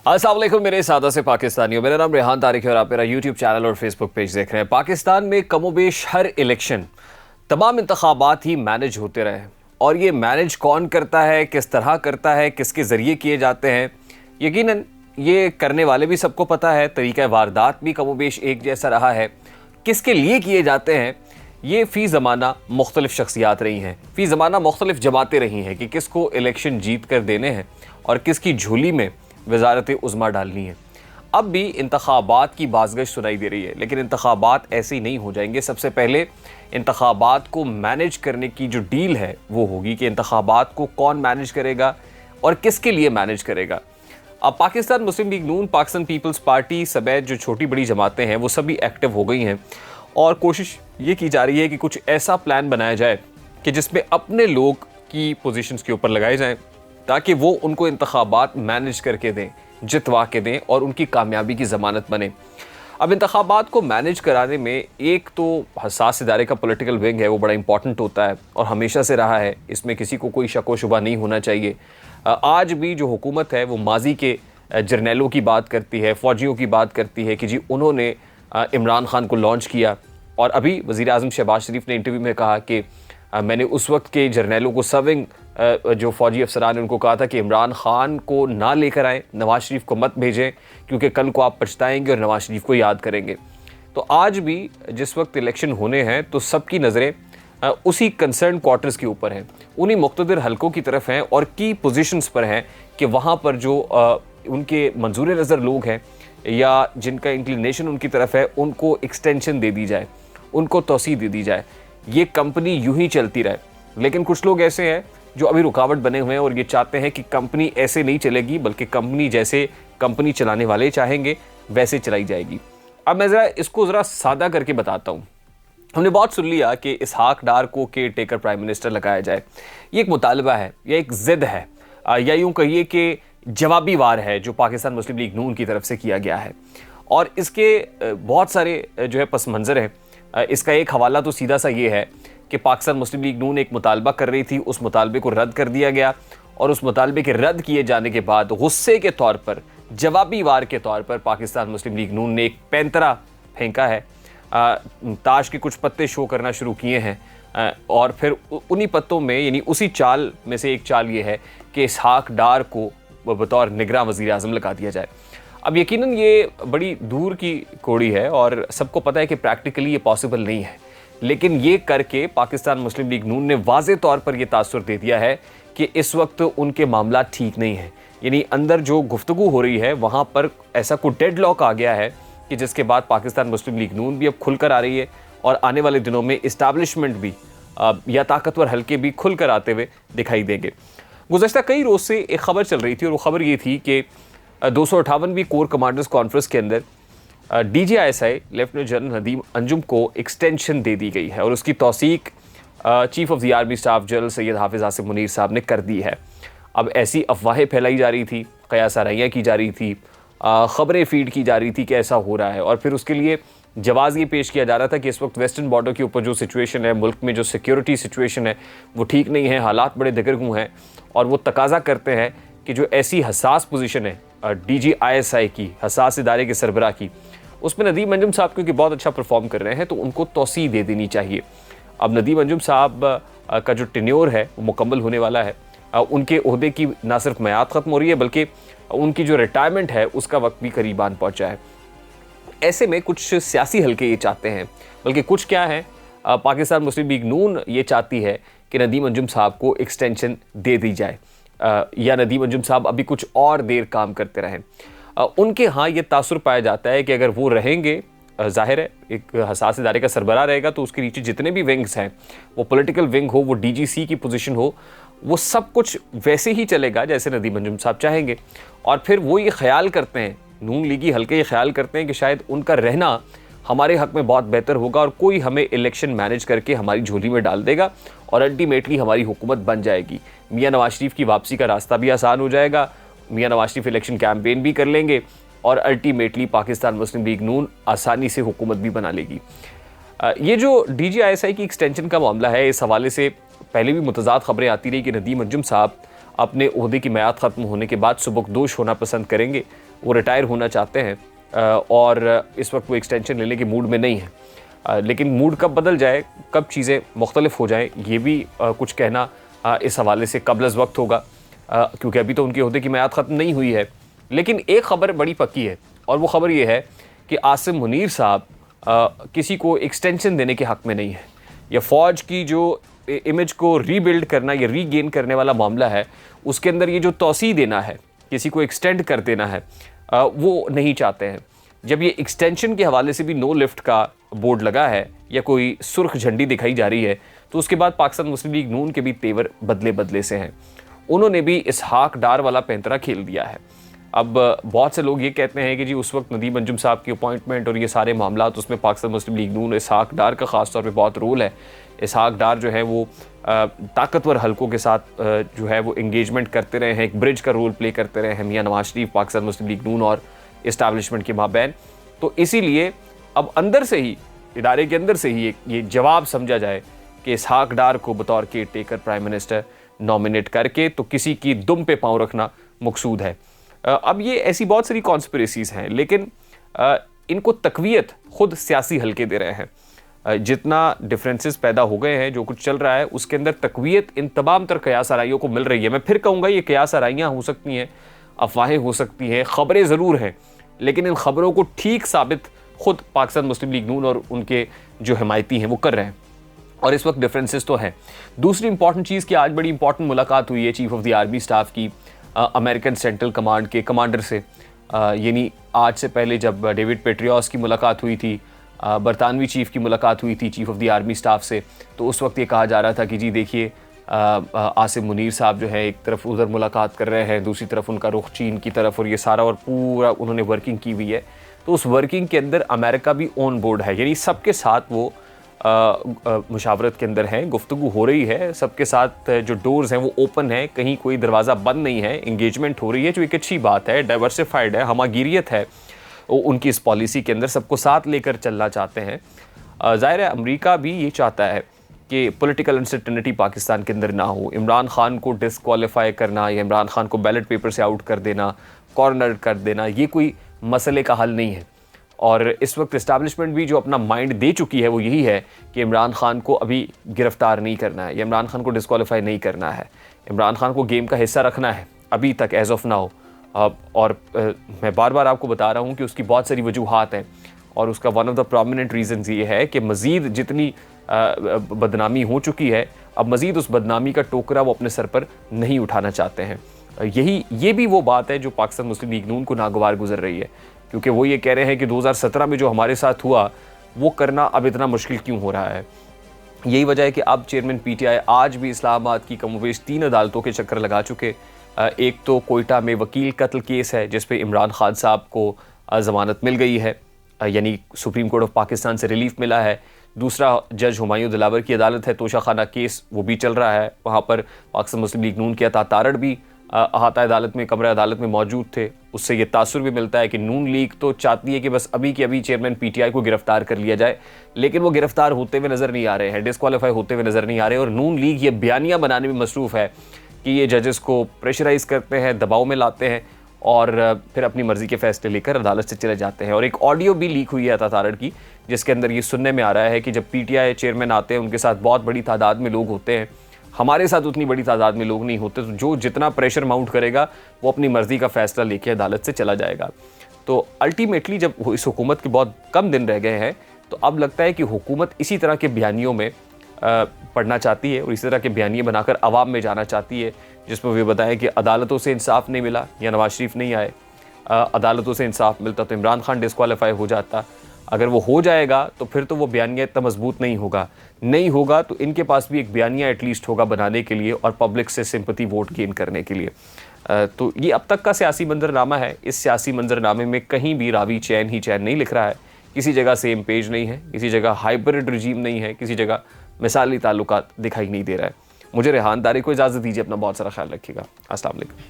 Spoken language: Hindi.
अस्सलाम वालेकुम मेरे सादा से पाकिस्तानियों। मेरा नाम रेहान तारिक है और आप मेरा यूट्यूब चैनल और फेसबुक पेज देख रहे हैं। पाकिस्तान में कमोबेश हर इलेक्शन तमाम इंतखाबात ही मैनेज होते रहे और ये मैनेज कौन करता है, किस तरह करता है, किसके ज़रिए किए जाते हैं, यकीनन ये करने वाले भी सबको पता है। तरीक़ा वारदात भी कमोबेश एक जैसा रहा है। किसके लिए किए जाते हैं ये फ़ी ज़माना मुख्तलिफ़ शख्सियात रही हैं, फ़ी ज़माना मुख्तलिफ़ जमातें रही हैं कि किसको इलेक्शन जीत कर देने हैं और किसकी झोली में वज़ारत उज़्मा डालनी है। अब भी इंतखाबात की बाज़गश सुनाई दे रही है, लेकिन इंतखाबात ऐसे ही नहीं हो जाएंगे। सबसे पहले इंतखाबात को मैनेज करने की जो डील है वो होगी कि इंतखाबात को कौन मैनेज करेगा और किसके लिए मैनेज करेगा। अब पाकिस्तान मुस्लिम लीग नून, पाकिस्तान पीपल्स पार्टी समेत जो छोटी बड़ी जमातें हैं वो सभी एक्टिव हो गई हैं और कोशिश ये की जा रही है कि कुछ ऐसा प्लान बनाया जाए कि जिसमें अपने लोग की पोजीशंस के ऊपर लगाए जाएं ताकि वो उनको इंतखाबात मैनेज करके दें, जितवा के दें और उनकी कामयाबी की ज़मानत बने। अब इंतखाबात को मैनेज कराने में एक तो हसास इदारे का पॉलिटिकल विंग है वो बड़ा इंपॉर्टेंट होता है और हमेशा से रहा है, इसमें किसी को कोई शक व शुबा नहीं होना चाहिए। आज भी जो हुकूमत है वो माजी के जर्नैलों की बात करती है, फ़ौजियों की बात करती है कि जी उन्होंने इमरान खान को लॉन्च किया। और अभी वज़ीर आज़म शहबाज शरीफ ने इंटरव्यू में कहा कि मैंने उस वक्त के जर्नैलों को, सर्विंग जो फ़ौजी अफसरान ने उनको कहा था कि इमरान खान को ना लेकर आएँ, नवाज़ शरीफ को मत भेजें क्योंकि कल को आप पछताएंगे और नवाज़ शरीफ को याद करेंगे। तो आज भी जिस वक्त इलेक्शन होने हैं तो सबकी नज़रें उसी कंसर्न क्वार्टर्स के ऊपर हैं, उन्हीं मुख्तदिर हलकों की तरफ हैं और की पोजीशंस पर हैं कि वहाँ पर जो उनके मंजूर नज़र लोग हैं या जिनका इंक्लिनेशन उनकी तरफ है उनको एक्सटेंशन दे दी जाए, उनको तोसी दे दी जाए, ये कंपनी यूं ही चलती रहे। लेकिन कुछ लोग ऐसे हैं जो अभी रुकावट बने हुए हैं और ये चाहते हैं कि कंपनी ऐसे नहीं चलेगी बल्कि कंपनी जैसे कंपनी चलाने वाले चाहेंगे वैसे चलाई जाएगी। अब मैं इसको ज़रा सादा करके बताता हूँ। हमने बहुत सुन लिया कि इसहाक डार को केयर टेकर प्राइम मिनिस्टर लगाया जाए। ये एक मुतालबा है, यह एक ज़िद है या यूँ कहिए कि जवाबी वार है जो पाकिस्तान मुस्लिम लीग नून की तरफ से किया गया है और इसके बहुत सारे जो है पस मंज़र हैं। इसका एक हवाला तो सीधा सा ये है कि पाकिस्तान मुस्लिम लीग नून एक मुतालबा कर रही थी, उस मुतालबे को रद्द कर दिया गया और उस मुतालबे के रद्द किए जाने के बाद गुस्से के तौर पर, जवाबी वार के तौर पर पाकिस्तान मुस्लिम लीग नून ने एक पैंतरा फेंका है, ताश के कुछ पत्ते शो करना शुरू किए हैं और फिर उन्हीं पत्तों में यानी उसी चाल में से एक चाल ये है कि इसहाक डार को बतौर निगरान वज़ीर आज़म लगा दिया जाए। अब यकीनन ये बड़ी दूर की कौड़ी है और सबको पता है कि प्रैक्टिकली ये पॉसिबल नहीं है, लेकिन ये करके पाकिस्तान मुस्लिम लीग नून ने वाज़े तौर पर यह तासुर दे दिया है कि इस वक्त उनके मामला ठीक नहीं है। यानी अंदर जो गुफ्तगू हो रही है वहाँ पर ऐसा कोई डेडलॉक आ गया है कि जिसके बाद पाकिस्तान मुस्लिम लीग नून भी अब खुलकर आ रही है और आने वाले दिनों में इस्टेब्लिशमेंट भी या ताकतवर हल्के भी खुलकर आते हुए दिखाई देंगे। गुज़श्ता कई रोज़ से एक ख़बर चल रही थी और वो ख़बर ये थी कि 258वीं कोर कमांडर्स कॉन्फ्रेंस के अंदर DGISI lieutenant general Nadeem Anjum को एक्सटेंशन दे दी गई है और उसकी तौसीक chief of the army staff general Syed Hafiz Asif Munir साहब ने कर दी है। अब ऐसी अफवाहें फैलाई जा रही थी, क़यासाराइयाँ की जा रही थी, ख़बरें फीड की जा रही थी कि ऐसा हो रहा है और फिर उसके लिए जवाज़ ये पेश किया जा रहा था कि इस वक्त वेस्टर्न बॉर्डर के ऊपर जो सिचुएशन है, मुल्क में जो सिक्योरिटी सिचुएशन है वो ठीक नहीं है, हालात बड़े दिगरगू हैं और वो तकाज़ा करते हैं कि जो ऐसी हसास पोजीशन है DGISI की, हसास इदारे के सरबराह की, उसमें नदीम अंजुम साहब क्योंकि बहुत अच्छा परफॉर्म कर रहे हैं तो उनको तौसीह दे देनी चाहिए। अब नदीम अंजुम साहब का जो टेन्योर है वो मुकम्मल होने वाला है, उनके ओहदे की ना सिर्फ मियाद ख़त्म हो रही है बल्कि उनकी जो रिटायरमेंट है उसका वक्त भी करीबान पहुँचा है। ऐसे में कुछ सियासी हल्के ये चाहते हैं, बल्कि कुछ क्या है, पाकिस्तान मुस्लिम लीग नून ये चाहती है कि नदीम अंजुम साहब को एक्सटेंशन दे दी जाए या नदीम अंजुम साहब अभी कुछ और देर काम करते रहें। उनके यहाँ ये तासुर पाया जाता है कि अगर वो रहेंगे, ज़ाहिर है एक हसास इदारे का सरबराह रहेगा तो उसके नीचे जितने भी विंग्स हैं, वो पॉलिटिकल विंग हो, वो DGC की पोजीशन हो, वो सब कुछ वैसे ही चलेगा जैसे नदीम अंजुम साहब चाहेंगे। और फिर वो ये ख्याल करते हैं, नून लीगी हल्के ये ख्याल करते हैं कि शायद उनका रहना हमारे हक़ में बहुत बेहतर होगा और कोई हमें इलेक्शन मैनेज करके हमारी झोली में डाल देगा और अल्टीमेटली हमारी हुकूमत बन जाएगी। मियाँ नवाज शरीफ की वापसी का रास्ता भी आसान हो जाएगा, मियाँ नवाज शरीफ इलेक्शन कैंपेन भी कर लेंगे और अल्टीमेटली पाकिस्तान मुस्लिम लीग नून आसानी से हुकूमत भी बना लेगी। ये जो DGISI की एक्सटेंशन का मामला है, इस हवाले से पहले भी मुतज़ाद ख़बरें आती रही कि नदीम अंजुम साहब अपने ओहदे की मियाद ख़त्म होने के बाद सुबकदोश होना पसंद करेंगे वो रिटायर होना चाहते हैं और इस वक्त वो एक्सटेंशन लेने के मूड में नहीं है। लेकिन मूड कब बदल जाए, कब चीज़ें मुख्तलिफ हो जाएँ, ये भी कुछ कहना इस हवाले से कबल वक्त होगा, क्योंकि अभी तो उनके ओहदे की मियाद ख़त्म नहीं हुई है। लेकिन एक ख़बर बड़ी पक्की है और वो ख़बर ये है कि आसिम मुनीर साहब किसी को एक्सटेंशन देने के हक़ में नहीं है। या फ़ौज की जो इमेज को रीबिल्ड करना या रीगेन करने वाला मामला है, उसके अंदर ये जो तौसी देना है, किसी को एक्सटेंड कर देना है, वो नहीं चाहते हैं। जब ये एक्सटेंशन के हवाले से भी नो लिफ्ट का बोर्ड लगा है या कोई सुर्ख झंडी दिखाई जा रही है, तो उसके बाद पाकिस्तान मुस्लिम लीग नून के भी तेवर बदले बदले से हैं। उन्होंने भी इसहाक डार वाला पैंतरा खेल दिया है। अब बहुत से लोग ये कहते हैं कि जी उस वक्त नदीम अंजुम साहब की अपॉइंटमेंट और ये सारे मामला, तो उसमें पाकिस्तान मुस्लिम लीग नून इसहाक डार का ख़ास तौर पे बहुत रोल है। इसहाक डार जो है वो ताकतवर हलकों के साथ जो है वो इंगेजमेंट करते रहे हैं, एक ब्रिज का रोल प्ले करते रहे हैं मियां नवाज शरीफ, पाकिस्तान मुस्लिम लीग नून और इस्टेब्लिशमेंट के माबैन। तो इसीलिए अब अंदर से ही, इदारे के अंदर से ही ये जवाब समझा जाए कि इसहाक डार को बतौर care taker prime minister nominate करके तो किसी की दुम पे पाँव रखना मकसूद है। अब ये ऐसी बहुत सारी कॉन्स्पिरेसीज़ हैं, लेकिन इनको तकवीयत खुद सियासी हलके दे रहे हैं। जितना डिफरेंसेस पैदा हो गए हैं, जो कुछ चल रहा है उसके अंदर तकवीयत इन तमाम तर कयास आराइयों को मिल रही है। मैं फिर कहूँगा ये कयास आराइयाँ हो सकती हैं, अफवाहें हो सकती हैं, ख़बरें ज़रूर हैं, लेकिन इन ख़बरों को ठीक साबित खुद पाकिस्तान मुस्लिम लीग नून और उनके जो हिमायती हैं वो कर रहे हैं। और इस वक्त डिफरेंसेस तो हैं। दूसरी इंपॉर्टेंट चीज़ कि आज बड़ी इंपॉर्टेंट मुलाकात हुई है chief of the army staff की अमेरिकन सेंट्रल कमांड के कमांडर से। यानी आज से पहले जब डेविड पेट्रियस की मुलाकात हुई थी, बरतानवी चीफ़ की मुलाकात हुई थी chief of the army staff से, तो उस वक्त ये कहा जा रहा था कि जी देखिए आसिम मुनीर साहब जो है एक तरफ उधर मुलाकात कर रहे हैं, दूसरी तरफ उनका रुख चीन की तरफ, और ये सारा और पूरा उन्होंने वर्किंग की हुई है। तो उस वर्किंग के अंदर अमेरिका भी ऑन बोर्ड है, यानी सबके साथ वो मुशावरत के अंदर हैं, गुफ्तगू हो रही है, सबके साथ जो डोर्स हैं वो ओपन है, कहीं कोई दरवाज़ा बंद नहीं है, इंगेजमेंट हो रही है, जो एक अच्छी बात है, डाइवर्सिफाइड है, हमागिरियत है उनकी इस पॉलिसी के अंदर, सबको साथ लेकर चलना चाहते हैं। ज़ाहिर है अमेरिका भी ये चाहता है कि पॉलिटिकल अनसर्टेनिटी पाकिस्तान के अंदर ना हो। इमरान खान को डिस्क्वालीफाई करना या इमरान खान को बैलेट पेपर से आउट कर देना, कॉर्नर कर देना, ये कोई मसले का हल नहीं है। और इस वक्त इस्टेब्लिशमेंट भी जो अपना माइंड दे चुकी है वो यही है कि इमरान खान को अभी गिरफ्तार नहीं करना है या इमरान खान को डिस्क्वालीफाई नहीं करना है, इमरान खान को गेम का हिस्सा रखना है अभी तक एज ऑफ नाउ। और मैं बार बार आपको बता रहा हूँ कि उसकी बहुत सारी वजूहात हैं, और उसका one of the prominent reasons ये है कि मज़ीद जितनी बदनामी हो चुकी है, अब मज़ीद उस बदनामी का टोकरा वो अपने सर पर नहीं उठाना चाहते हैं। ये भी वो बात है जो पाकिस्तान मुस्लिम लीग नून को नागवार गुजर रही है, क्योंकि वो ये कह रहे हैं कि 2017 में जो हमारे साथ हुआ वो करना अब इतना मुश्किल क्यों हो रहा है। यही वजह है कि अब चेयरमैन पीटीआई आज भी इस्लामाबाद की कमोबेश 3 अदालतों के चक्कर लगा चुके। एक तो कोयटा में वकील कत्ल केस है जिस पे इमरान खान साहब को ज़मानत मिल गई है, यानी सुप्रीम कोर्ट ऑफ पाकिस्तान से रिलीफ मिला है। दूसरा जज हुमायूं दिलावर की अदालत है, तोशा खाना केस वो भी चल रहा है, वहाँ पर पाकिस्तान मुस्लिम लीग नून के अता तारड़ भी अहाता अदालत में, कमरा अदालत में मौजूद थे। उससे ये तासुर भी मिलता है कि नून लीग तो चाहती है कि बस अभी के अभी चेयरमैन पीटीआई को गिरफ्तार कर लिया जाए, लेकिन वो गिरफ्तार होते हुए नज़र नहीं आ रहे हैं, डिस्क्वालीफाई होते हुए नज़र नहीं आ रहे। और नून लीग ये बयानियाँ बनाने में मसरूफ़ है कि ये जजेस को प्रेशराइज़ करते हैं, दबाव में लाते हैं और फिर अपनी मर्ज़ी के फैसले लेकर अदालत से चले जाते हैं। और एक ऑडियो भी लीक हुई है अता तारड़ की, जिसके अंदर ये सुनने में आ रहा है कि जब पीटीआई चेयरमैन आते हैं उनके साथ बहुत बड़ी तादाद में लोग होते हैं, हमारे साथ उतनी बड़ी तादाद में लोग नहीं होते, तो जो जितना प्रेशर माउंट करेगा वो अपनी मर्ज़ी का फ़ैसला लेके अदालत से चला जाएगा। तो अल्टीमेटली जब इस हुकूमत के बहुत कम दिन रह गए हैं, तो अब लगता है कि हुकूमत इसी तरह के बयानियों में पढ़ना चाहती है और इसी तरह के बयानिए बनाकर अवाम में जाना चाहती है, जिसमें वे बताएं कि अदालतों से इंसाफ नहीं मिला या नवाज शरीफ नहीं आए, अदालतों से इंसाफ मिलता तो इमरान खान डिस्क्वालीफाई हो जाता। अगर वो हो जाएगा तो फिर तो वो बयानिया इतना मजबूत नहीं होगा तो इनके पास भी एक बयानिया एटलीस्ट होगा बनाने के लिए और पब्लिक से सिंपैथी वोट गेन करने के लिए। तो ये अब तक का सियासी मंजरनामा है। इस सियासी मंजरनामे में कहीं भी रावी चैन ही चैन नहीं लिख रहा है, किसी जगह सेम पेज नहीं है, किसी जगह हाइब्रिड रजीम नहीं है, किसी जगह मिसाली ताल्लुकात दिखाई नहीं दे रहा है। मुझे रेहान तारिक को इजाज़त दीजिए, अपना बहुत सारा ख्याल रखिएगा। अस्सलाम वालेकुम।